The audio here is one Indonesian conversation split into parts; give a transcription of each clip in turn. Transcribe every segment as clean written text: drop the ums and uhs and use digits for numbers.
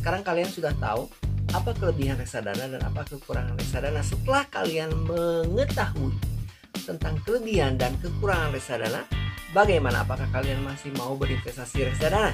sekarang kalian sudah tahu apa kelebihan reksadana dan apa kekurangan reksadana. Setelah kalian mengetahui tentang kelebihan dan kekurangan reksadana, bagaimana, apakah kalian masih mau berinvestasi reksadana?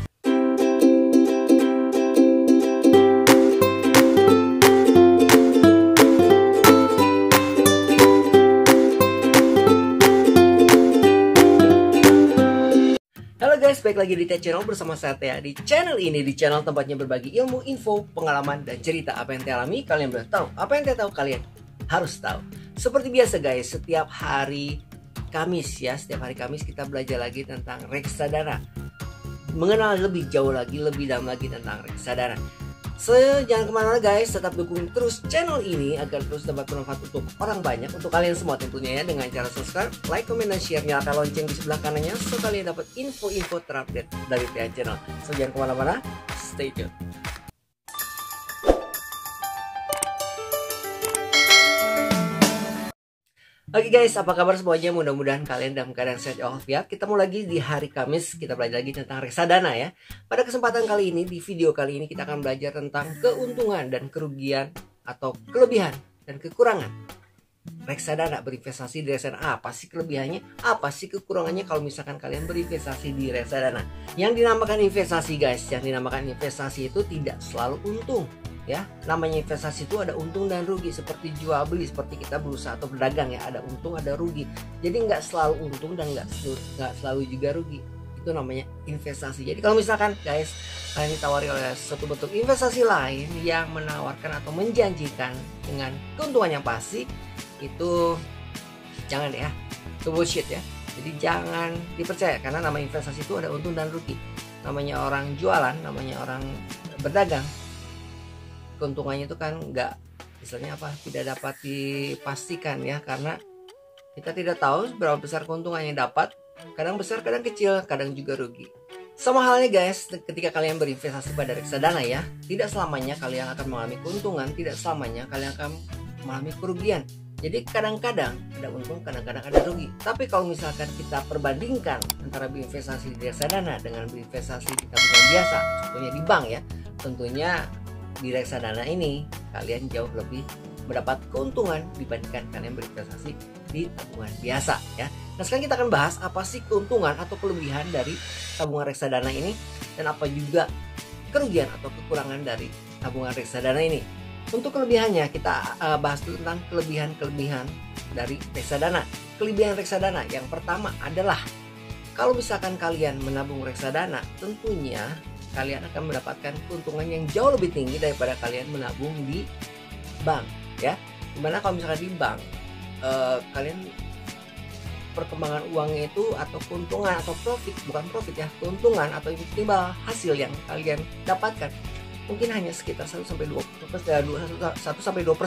Halo guys, balik lagi di Teh Channel bersama saya Teh. Di channel ini, di channel tempatnya berbagi ilmu, info, pengalaman, dan cerita. Apa yang Teh alami, kalian boleh tahu. Apa yang Teh tahu, kalian harus tahu. Seperti biasa guys, setiap hari Kamis kita belajar lagi tentang reksadana. Mengenal lebih jauh lagi, lebih dalam lagi tentang reksadana. Jangan kemana-mana guys, tetap dukung terus channel ini agar terus dapat bermanfaat untuk orang banyak, untuk kalian semua tentunya ya, dengan cara subscribe, like, comment, dan share, nyalakan lonceng di sebelah kanannya so kalian dapat info-info terupdate dari TH Channel. Jangan kemana-mana, stay tune. Oke guys, apa kabar semuanya? Mudah-mudahan kalian dalam keadaan sehat walafiat. Kita mau lagi di hari Kamis, kita belajar lagi tentang reksadana ya. Pada kesempatan kali ini, di video kali ini kita akan belajar tentang keuntungan dan kerugian atau kelebihan dan kekurangan reksadana, berinvestasi di reksadana. Apa sih kelebihannya? Apa sih kekurangannya kalau misalkan kalian berinvestasi di reksadana? Yang dinamakan investasi guys, yang dinamakan investasi itu tidak selalu untung. Ya, namanya investasi itu ada untung dan rugi, seperti jual beli, seperti kita berusaha atau berdagang ya, ada untung ada rugi. Jadi nggak selalu untung dan nggak selalu juga rugi. Itu namanya investasi. Jadi kalau misalkan guys kalian ditawari oleh suatu bentuk investasi lain yang menawarkan atau menjanjikan dengan keuntungan yang pasti, itu jangan ya, itu bullshit ya. Jadi jangan dipercaya, karena nama investasi itu ada untung dan rugi. Namanya orang jualan, namanya orang berdagang, keuntungannya itu kan nggak, misalnya apa, tidak dapat dipastikan ya, karena kita tidak tahu berapa besar keuntungan yang dapat, kadang besar kadang kecil, kadang juga rugi. Sama halnya guys, ketika kalian berinvestasi pada reksadana ya, tidak selamanya kalian akan mengalami keuntungan, tidak selamanya kalian akan mengalami kerugian. Jadi kadang-kadang ada untung, kadang-kadang ada rugi. Tapi kalau misalkan kita perbandingkan antara berinvestasi di reksadana dengan berinvestasi di tabungan biasa, contohnya di bank ya, tentunya di reksadana ini kalian jauh lebih mendapat keuntungan dibandingkan kalian berinvestasi di tabungan biasa ya. Nah sekarang kita akan bahas apa sih keuntungan atau kelebihan dari tabungan reksadana ini, dan apa juga kerugian atau kekurangan dari tabungan reksadana ini. Untuk kelebihannya kita bahas dulu tentang kelebihan-kelebihan dari reksadana. Kelebihan reksadana yang pertama adalah kalau misalkan kalian menabung reksadana, tentunya kalian akan mendapatkan keuntungan yang jauh lebih tinggi daripada kalian menabung di bank ya. Dimana kalau misalkan di bank kalian perkembangan uangnya itu, atau keuntungan atau profit, bukan profit ya, keuntungan atau timbal hasil yang kalian dapatkan mungkin hanya sekitar 1-2%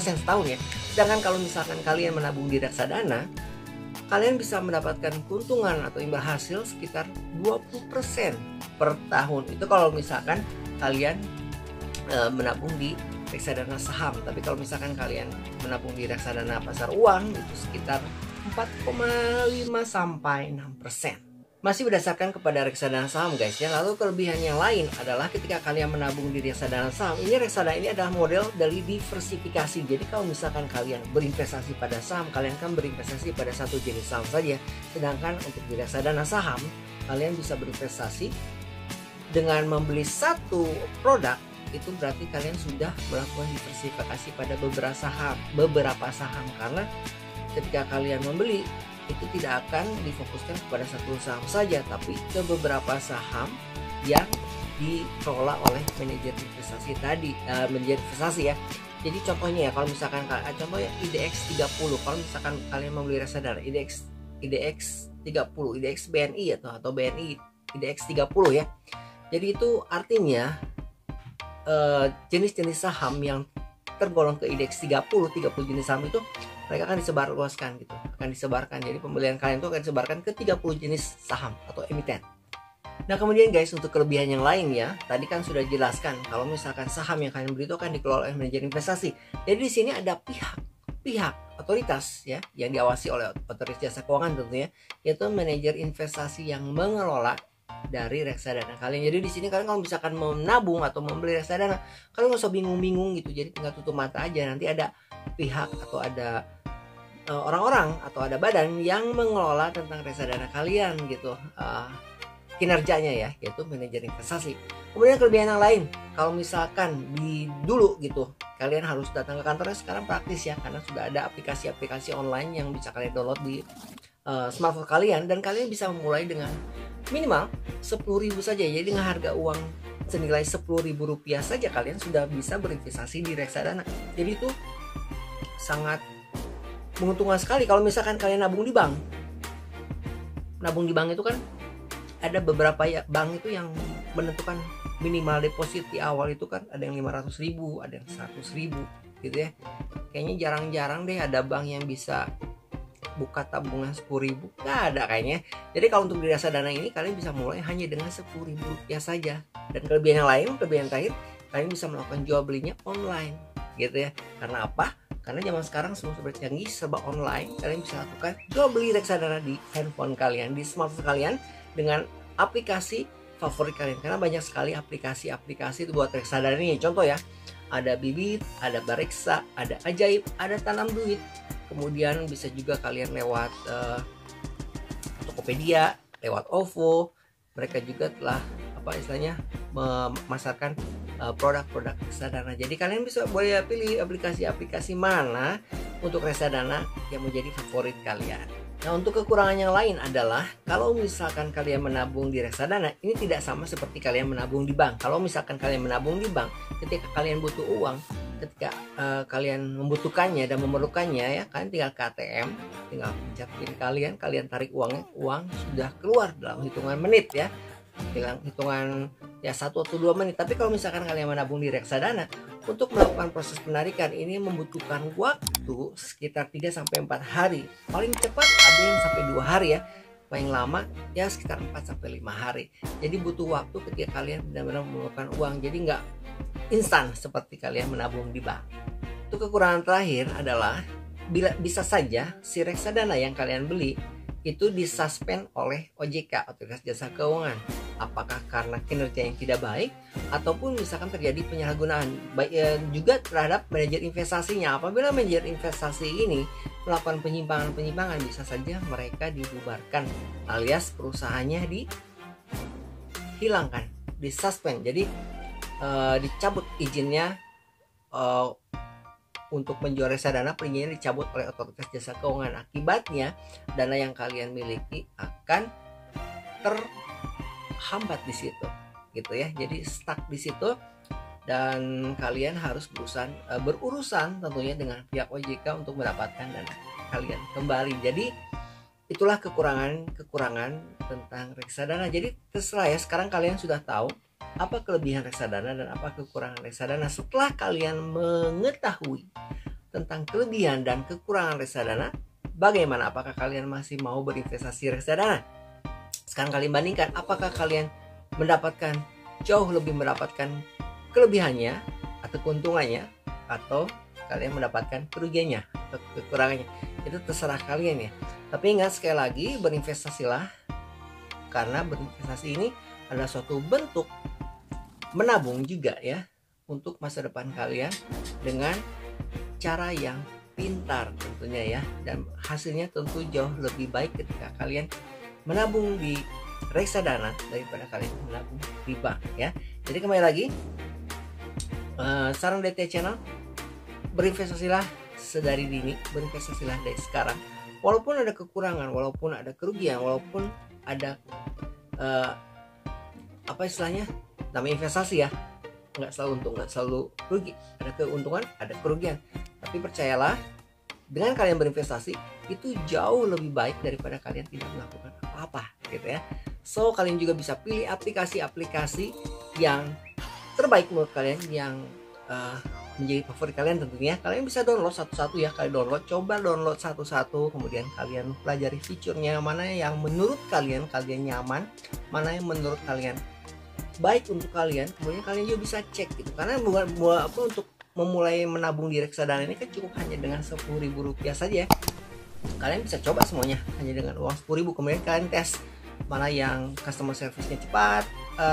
setahun ya. Sedangkan kalau misalkan kalian menabung di reksadana, kalian bisa mendapatkan keuntungan atau imbal hasil sekitar 20% per tahun. Itu kalau misalkan kalian menabung di reksadana saham. Tapi kalau misalkan kalian menabung di reksadana pasar uang, itu sekitar 4,5 sampai 6%. Masih berdasarkan kepada reksadana saham guys ya. Lalu kelebihan yang lain adalah ketika kalian menabung di reksadana saham, reksadana ini adalah model dari diversifikasi. Jadi kalau misalkan kalian berinvestasi pada saham, kalian kan berinvestasi pada satu jenis saham saja. Sedangkan untuk di reksadana saham, kalian bisa berinvestasi dengan membeli satu produk. Itu berarti kalian sudah melakukan diversifikasi pada beberapa saham, karena ketika kalian membeli itu tidak akan difokuskan kepada satu saham saja, tapi ke beberapa saham yang dikelola oleh manajer investasi tadi, manajer investasi ya. Jadi contohnya ya, kalau misalkan contohnya IDX 30, kalau misalkan kalian membeli reksadana IDX 30, IDX BNI atau BNI IDX 30 ya. Jadi itu artinya jenis-jenis saham yang tergolong ke IDX 30 jenis saham itu mereka akan disebarluaskan gitu, akan disebarkan. Jadi pembelian kalian itu akan disebarkan ke 30 jenis saham atau emiten. Nah kemudian guys, untuk kelebihan yang lain ya, tadi kan sudah jelaskan kalau misalkan saham yang kalian beli itu akan dikelola oleh manajer investasi. Jadi di sini ada pihak otoritas ya, yang diawasi oleh otoritas jasa keuangan tentunya, yaitu manajer investasi yang mengelola dari reksadana kalian. Jadi di sini kalian kalau misalkan mau menabung atau membeli reksadana, kalian nggak usah bingung-bingung gitu. Jadi tinggal tutup mata aja, nanti ada pihak atau ada orang-orang atau ada badan yang mengelola tentang reksadana kalian gitu, kinerjanya ya, yaitu manajer investasi. Kemudian kelebihan yang lain, kalau misalkan di dulu gitu kalian harus datang ke kantornya, sekarang praktis ya, karena sudah ada aplikasi-aplikasi online yang bisa kalian download di smartphone kalian, dan kalian bisa memulai dengan minimal 10.000 saja. Jadi dengan harga uang senilai Rp10.000 saja kalian sudah bisa berinvestasi di reksadana. Jadi itu sangat menguntungkan sekali kalau misalkan kalian nabung di bank. Nabung di bank itu kan ada beberapa ya, bank itu yang menentukan minimal deposit di awal itu kan ada yang 500.000, ada yang 100.000 gitu ya. Kayaknya jarang-jarang deh ada bank yang bisa buka tabungan 10.000, nggak ada kayaknya. Jadi kalau untuk di reksadana ini kalian bisa mulai hanya dengan Rp10.000 saja. Dan kelebihan yang lain, kelebihan terakhir, kalian bisa melakukan jual belinya online gitu ya. Karena apa? Karena zaman sekarang semua serba canggih, serba online. Kalian bisa lakukan jual beli reksadana di handphone kalian, di smartphone kalian, dengan aplikasi favorit kalian. Karena banyak sekali aplikasi-aplikasi itu buat reksadana ini. Contoh ya, ada Bibit, ada Bareksa, ada Ajaib, ada Tanam Duit. Kemudian bisa juga kalian lewat Tokopedia, lewat OVO. Mereka juga telah memasarkan produk-produk reksadana. Jadi kalian bisa boleh pilih aplikasi-aplikasi mana untuk reksadana yang menjadi favorit kalian. Nah, untuk kekurangan yang lain adalah kalau misalkan kalian menabung di reksadana, ini tidak sama seperti kalian menabung di bank. Kalau misalkan kalian menabung di bank, ketika kalian butuh uang, ketika kalian membutuhkannya dan memerlukannya ya, kalian tinggal ke ATM, tinggal pencet PIN kalian tarik uangnya, uang sudah keluar dalam hitungan menit ya. Hitungan ya 1 atau 2 menit. Tapi kalau misalkan kalian menabung di reksadana, untuk melakukan proses penarikan ini membutuhkan waktu sekitar 3-4 hari. Paling cepat ada yang sampai 2 hari ya. Paling lama ya sekitar 4-5 hari. Jadi butuh waktu ketika kalian benar-benar memerlukan uang. Jadi nggak instan seperti kalian menabung di bank. Untuk kekurangan terakhir adalah bila bisa saja si reksadana yang kalian beli itu disuspend oleh OJK, Otoritas Jasa Keuangan. Apakah karena kinerja yang tidak baik ataupun misalkan terjadi penyalahgunaan juga terhadap manajer investasinya. Apabila manajer investasi ini melakukan penyimpangan, bisa saja mereka dibubarkan alias perusahaannya dihilangkan, disuspend. Jadi dicabut izinnya untuk menjual reksadana, perizinannya dicabut oleh Otoritas Jasa Keuangan. Akibatnya dana yang kalian miliki akan terhambat di situ gitu ya. Jadi stuck di situ dan kalian harus berurusan tentunya dengan pihak OJK untuk mendapatkan dana kalian kembali. Jadi itulah kekurangan tentang reksadana. Jadi terserah ya, sekarang kalian sudah tahu apa kelebihan reksadana dan apa kekurangan reksadana. Setelah kalian mengetahui tentang kelebihan dan kekurangan reksadana, bagaimana? Apakah kalian masih mau berinvestasi reksadana? Sekarang kalian bandingkan, apakah kalian jauh lebih mendapatkan kelebihannya atau keuntungannya, atau kalian mendapatkan kerugiannya atau kekurangannya. Itu terserah kalian ya. Tapi ingat, sekali lagi, berinvestasilah, karena berinvestasi ini adalah suatu bentuk menabung juga ya untuk masa depan kalian dengan cara yang pintar tentunya ya, dan hasilnya tentu jauh lebih baik ketika kalian menabung di reksadana daripada kalian menabung di bank ya. Jadi kembali lagi, saran DT Channel, berinvestasilah sedari dini, berinvestasilah dari sekarang. Walaupun ada kekurangan, walaupun ada kerugian, walaupun ada namanya investasi ya, nggak selalu untung, nggak selalu rugi, ada keuntungan, ada kerugian. Tapi percayalah, dengan kalian berinvestasi itu jauh lebih baik daripada kalian tidak melakukan apa-apa gitu ya. So kalian juga bisa pilih aplikasi-aplikasi yang terbaik menurut kalian, yang menjadi favorit kalian tentunya. Kalian bisa download satu-satu ya, coba download satu-satu, kemudian kalian pelajari fiturnya, mana yang menurut kalian nyaman, mana yang menurut kalian baik untuk kalian. Kemudian kalian juga bisa cek gitu, karena untuk memulai menabung di reksadana ini kan cukup hanya dengan Rp10.000 saja ya. Kalian bisa coba semuanya hanya dengan uang 10.000, kemudian kalian tes mana yang customer service-nya cepat,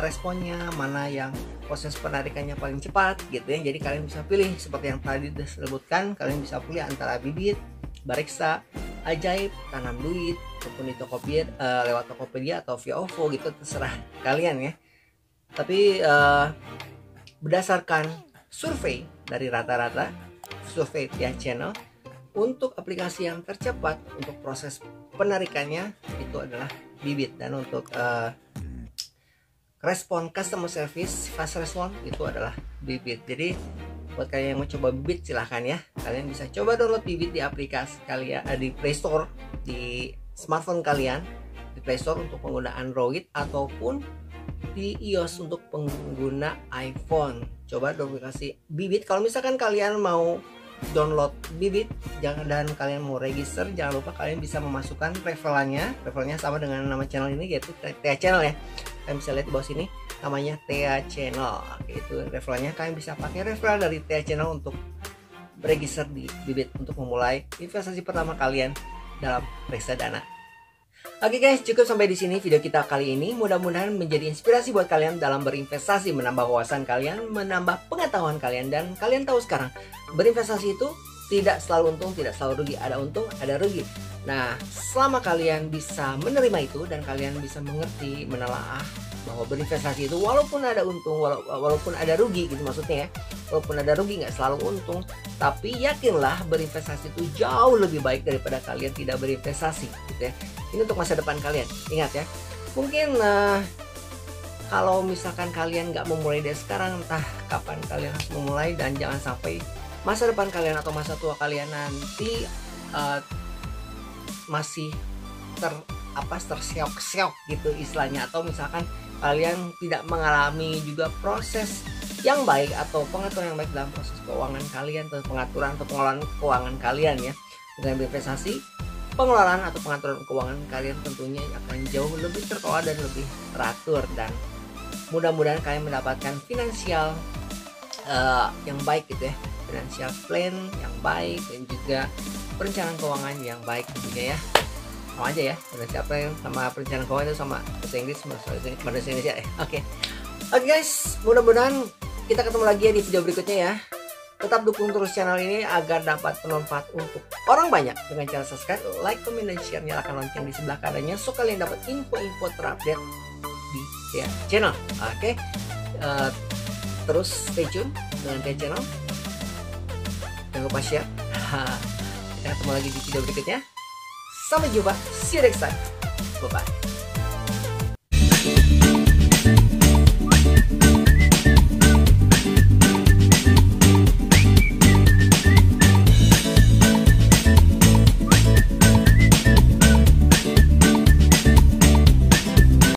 responnya, mana yang proses penarikannya paling cepat gitu ya. Jadi kalian bisa pilih seperti yang tadi disebutkan, kalian bisa pilih antara Bibit, Bareksa, Ajaib, Tanam Duit, ataupun di Tokopedia, lewat Tokopedia atau via OVO gitu, terserah kalian ya. Tapi berdasarkan survei dari rata-rata survei Tia Channel, untuk aplikasi yang tercepat untuk proses penarikannya itu adalah Bibit, dan untuk respon customer service fast respon itu adalah Bibit. Jadi buat kalian yang mau coba Bibit silahkan ya, kalian bisa coba download Bibit di aplikasi kalian, di Play Store di smartphone kalian, di Play Store untuk pengguna Android ataupun di iOS untuk pengguna iPhone. Coba download aplikasi Bibit. Kalau misalkan kalian mau download Bibit dan kalian mau register, jangan lupa kalian bisa memasukkan referralnya sama dengan nama channel ini, yaitu Tia Channel ya. Kalian bisa lihat di bawah sini namanya Tia Channel. Oke, itu referralnya. Kalian bisa pakai referral dari Tia Channel untuk register di Bibit untuk memulai investasi pertama kalian dalam reksadana. Oke guys, cukup sampai di sini video kita kali ini. Mudah-mudahan menjadi inspirasi buat kalian dalam berinvestasi, menambah wawasan kalian, menambah pengetahuan kalian, dan kalian tahu sekarang berinvestasi itu tidak selalu untung, tidak selalu rugi. Ada untung, ada rugi. Nah, selama kalian bisa menerima itu dan kalian bisa mengerti, menelaah bahwa berinvestasi itu walaupun ada untung, walaupun ada rugi gitu maksudnya ya. Walaupun ada rugi nggak selalu untung, tapi yakinlah berinvestasi itu jauh lebih baik daripada kalian tidak berinvestasi gitu ya. Ini untuk masa depan kalian. Ingat ya. Mungkin kalau misalkan kalian nggak memulai dari sekarang, entah kapan kalian harus memulai, dan jangan sampai masa depan kalian atau masa tua kalian nanti masih terseok-seok gitu istilahnya, atau misalkan kalian tidak mengalami juga proses yang baik atau pengaturan yang baik dalam proses keuangan kalian, atau pengaturan atau pengelolaan keuangan kalian ya. Dengan berinvestasi, pengelolaan atau pengaturan keuangan kalian tentunya akan jauh lebih terkelola dan lebih teratur, dan mudah-mudahan kalian mendapatkan finansial yang baik gitu ya, financial plan yang baik, dan juga perencanaan keuangan yang baik tentunya ya. Sama aja ya, financial plan sama perencanaan keuangan itu sama bahasa Inggris, bahasa Indonesia ya. Oke guys, mudah-mudahan kita ketemu lagi ya di video berikutnya ya. Tetap dukung terus channel ini agar dapat bermanfaat untuk orang banyak dengan cara subscribe, like, comment, dan share. Nyalakan lonceng di sebelah kanannya so kalian dapat info-info terupdate di Tia Channel. Oke. Terus stay tune dengan Tia Channel. Jangan lupa share. Kita ketemu lagi di video berikutnya. Sampai jumpa. See you next time. Bye bye.